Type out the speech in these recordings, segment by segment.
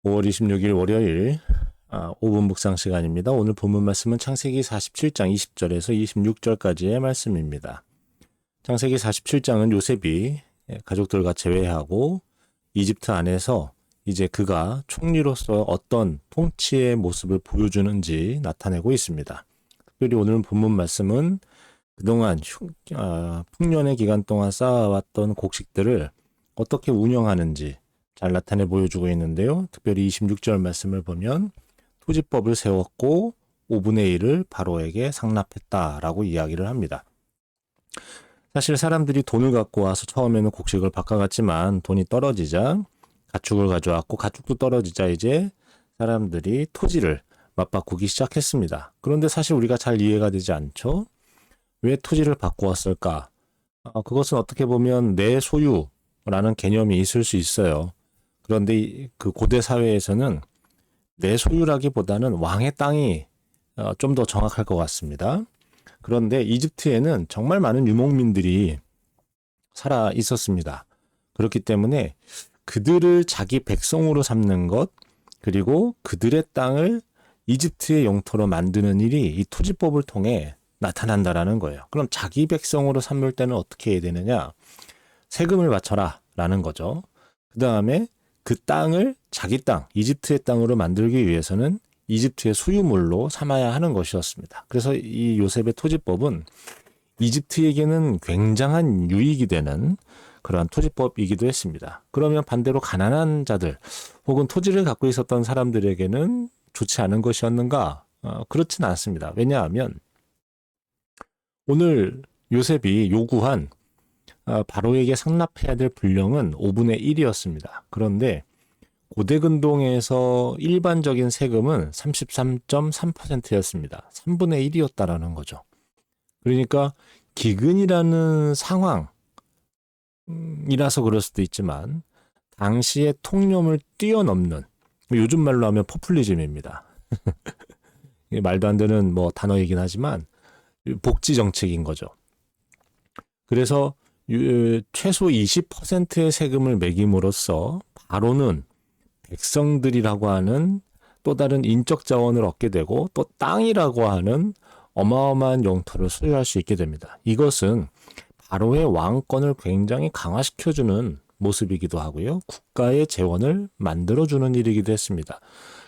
5월 26일 월요일 5분 묵상 시간입니다. 오늘 본문 말씀은 창세기 47장 20절에서 26절까지의 말씀입니다. 창세기 47장은 요셉이 가족들과 제외하고 이집트 안에서 이제 그가 총리로서 어떤 통치의 모습을 보여주는지 나타내고 있습니다. 특별히 오늘 본문 말씀은 그동안 풍년의 기간 동안 쌓아왔던 곡식들을 어떻게 운영하는지 잘 나타내 보여주고 있는데요. 특별히 26절 말씀을 보면 토지법을 세웠고 5분의 1을 바로에게 상납했다라고 이야기를 합니다. 사실 사람들이 돈을 갖고 와서 처음에는 곡식을 바꿔갔지만 돈이 떨어지자 가축을 가져왔고 가축도 떨어지자 이제 사람들이 토지를 맞바꾸기 시작했습니다. 그런데 사실 우리가 잘 이해가 되지 않죠? 왜 토지를 바꾸었을까? 그것은 어떻게 보면 내 소유라는 개념이 있을 수 있어요. 그런데 그 고대 사회에서는 내 소유라기보다는 왕의 땅이 좀 더 정확할 것 같습니다. 그런데 이집트에는 정말 많은 유목민들이 살아 있었습니다. 그렇기 때문에 그들을 자기 백성으로 삼는 것, 그리고 그들의 땅을 이집트의 영토로 만드는 일이 이 토지법을 통해 나타난다라는 거예요. 그럼 자기 백성으로 삼을 때는 어떻게 해야 되느냐? 세금을 바쳐라 라는 거죠. 그 다음에 그 땅을 자기 땅, 이집트의 땅으로 만들기 위해서는 이집트의 소유물로 삼아야 하는 것이었습니다. 그래서 이 요셉의 토지법은 이집트에게는 굉장한 유익이 되는 그러한 토지법이기도 했습니다. 그러면 반대로 가난한 자들 혹은 토지를 갖고 있었던 사람들에게는 좋지 않은 것이었는가? 그렇진 않습니다. 왜냐하면 오늘 요셉이 요구한 바로에게 상납해야 될 분량은 5분의 1이었습니다. 그런데 고대 근동에서 일반적인 세금은 33.3%였습니다. 3분의 1이었다라는 거죠. 그러니까 기근이라는 상황이라서 그럴 수도 있지만 당시의 통념을 뛰어넘는, 요즘 말로 하면 포퓰리즘입니다. 말도 안 되는 단어이긴 하지만 복지 정책인 거죠. 그래서 최소 20%의 세금을 매김으로써 바로는 백성들이라고 하는 또 다른 인적 자원을 얻게 되고 또 땅이라고 하는 어마어마한 영토를 소유할 수 있게 됩니다. 이것은 바로의 왕권을 굉장히 강화시켜주는 모습이기도 하고요. 국가의 재원을 만들어주는 일이기도 했습니다.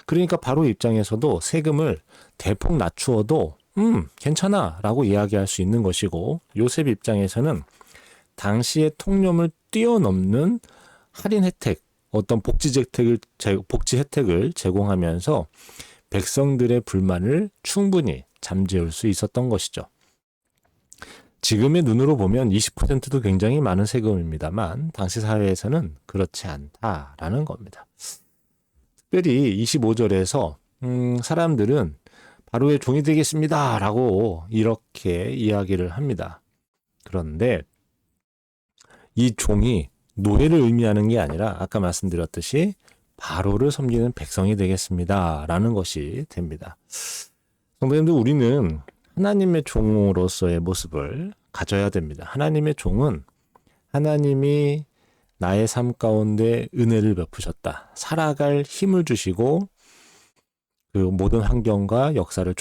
그러니까 바로 입장에서도 세금을 대폭 낮추어도 괜찮아 라고 이야기할 수 있는 것이고, 요셉 입장에서는 당시의 통념을 뛰어넘는 할인 혜택, 어떤 복지 혜택을 제공하면서 백성들의 불만을 충분히 잠재울 수 있었던 것이죠. 지금의 눈으로 보면 20%도 굉장히 많은 세금입니다만 당시 사회에서는 그렇지 않다라는 겁니다. 특별히 25절에서 사람들은 바로의 종이 되겠습니다 라고 이렇게 이야기를 합니다. 그런데 이 종이 노예를 의미하는 게 아니라 아까 말씀드렸듯이 바로를 섬기는 백성이 되겠습니다 라는 것이 됩니다. 성도님들, 우리는 하나님의 종으로서의 모습을 가져야 됩니다. 하나님의 종은 하나님이 나의 삶 가운데 은혜를 베푸셨다, 살아갈 힘을 주시고 그 모든 환경과 역사를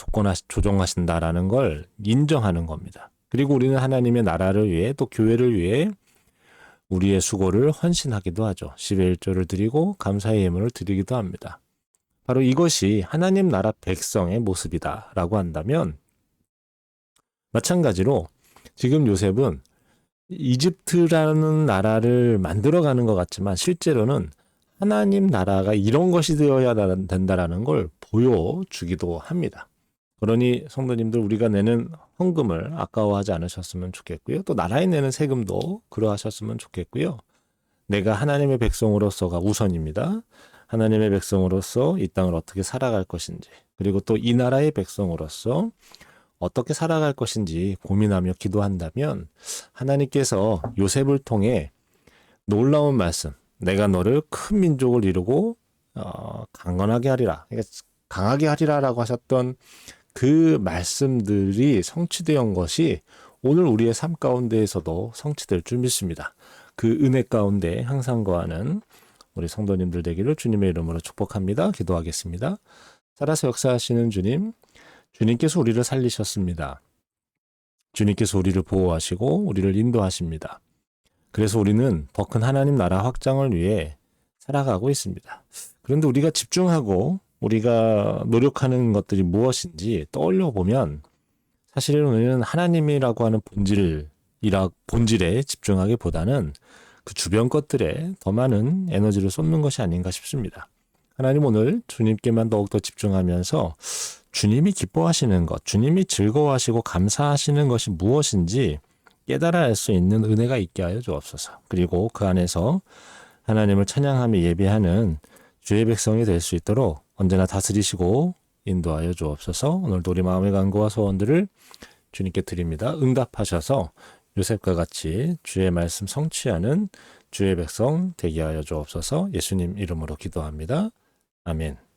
조정하신다라는 걸 인정하는 겁니다. 그리고 우리는 하나님의 나라를 위해 또 교회를 위해 우리의 수고를 헌신하기도 하죠. 10의 1조를 드리고 감사의 예물을 드리기도 합니다. 바로 이것이 하나님 나라 백성의 모습이다라고 한다면, 마찬가지로 지금 요셉은 이집트라는 나라를 만들어가는 것 같지만 실제로는 하나님 나라가 이런 것이 되어야 된다라는 걸 보여주기도 합니다. 그러니 성도님들, 우리가 내는 헌금을 아까워하지 않으셨으면 좋겠고요. 또 나라에 내는 세금도 그러하셨으면 좋겠고요. 내가 하나님의 백성으로서가 우선입니다. 하나님의 백성으로서 이 땅을 어떻게 살아갈 것인지, 그리고 또 이 나라의 백성으로서 어떻게 살아갈 것인지 고민하며 기도한다면 하나님께서 요셉을 통해 놀라운 말씀, 내가 너를 큰 민족을 이루고 강건하게 하리라, 그러니까 강하게 하리라라고 하셨던 그 말씀들이 성취되었던 것이 오늘 우리의 삶 가운데에서도 성취될 줄 믿습니다. 그 은혜 가운데 항상 거하는 우리 성도님들 되기를 주님의 이름으로 축복합니다. 기도하겠습니다. 살아서 역사하시는 주님, 주님께서 우리를 살리셨습니다. 주님께서 우리를 보호하시고 우리를 인도하십니다. 그래서 우리는 더 큰 하나님 나라 확장을 위해 살아가고 있습니다. 그런데 우리가 집중하고 우리가 노력하는 것들이 무엇인지 떠올려 보면 사실은 우리는 하나님이라고 하는 본질에 집중하기보다는 그 주변 것들에 더 많은 에너지를 쏟는 것이 아닌가 싶습니다. 하나님 오늘 주님께만 더욱더 집중하면서 주님이 기뻐하시는 것, 주님이 즐거워하시고 감사하시는 것이 무엇인지 깨달아 알 수 있는 은혜가 있게 하여 주옵소서. 그리고 그 안에서 하나님을 찬양하며 예배하는 주의 백성이 될 수 있도록 언제나 다스리시고 인도하여 주옵소서. 오늘도 우리 마음의 간구와 소원들을 주님께 드립니다. 응답하셔서 요셉과 같이 주의 말씀 성취하는 주의 백성 되게 하여 주옵소서. 예수님 이름으로 기도합니다. 아멘.